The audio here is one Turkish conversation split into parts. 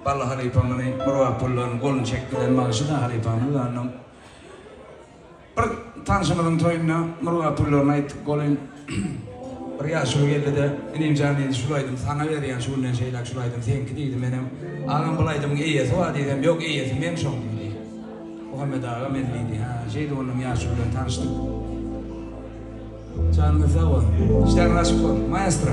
Balla haripamani marwa pullon golun çektiren maaşına haripamı anlam. Bir tanışmadan toyumna marwa pullon ait golun Riya şurgelde de inim canlı şulaydım sana veriyen şunun şeyler şulaydım sen gidiydim benim ağam bulaydım iyiyse o dedim yok iyiyse benim şom dedi. Muhammed ağam edildi ha şeydi onun ya şuradan tanıştık. Canınız sağ olun. İşler nasıl olun maestro.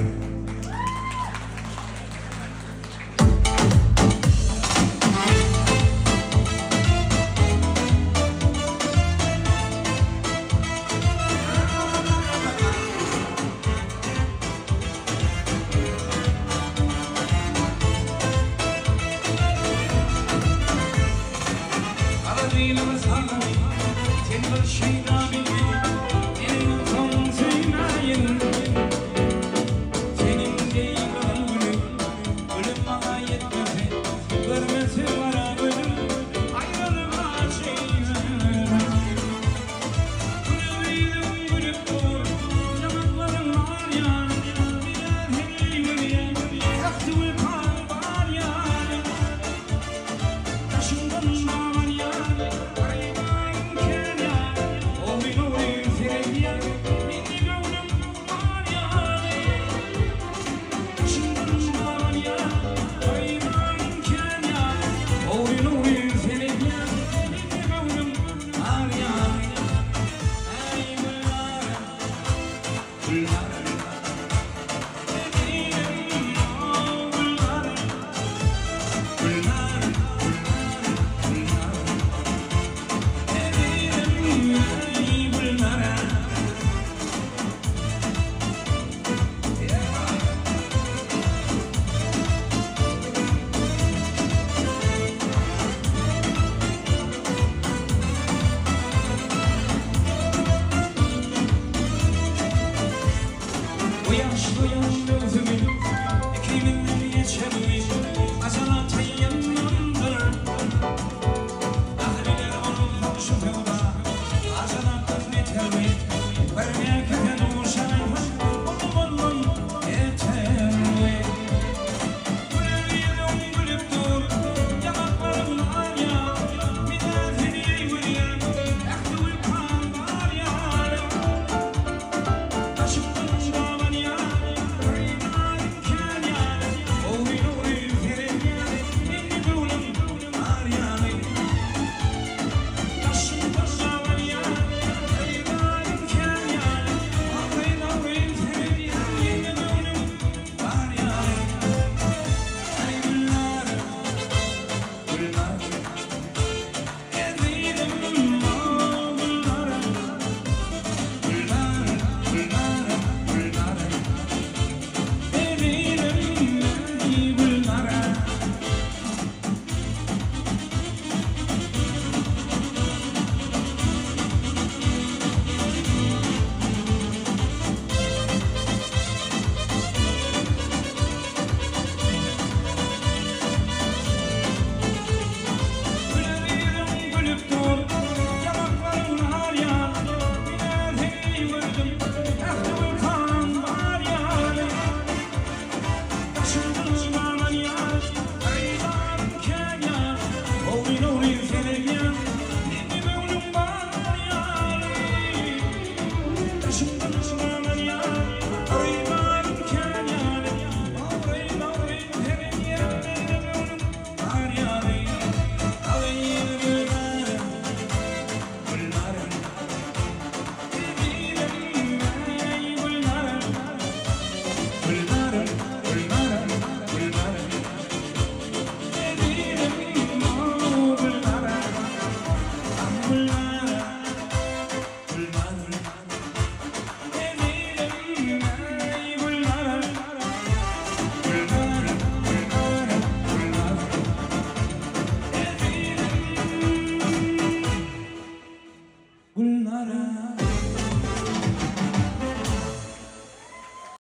She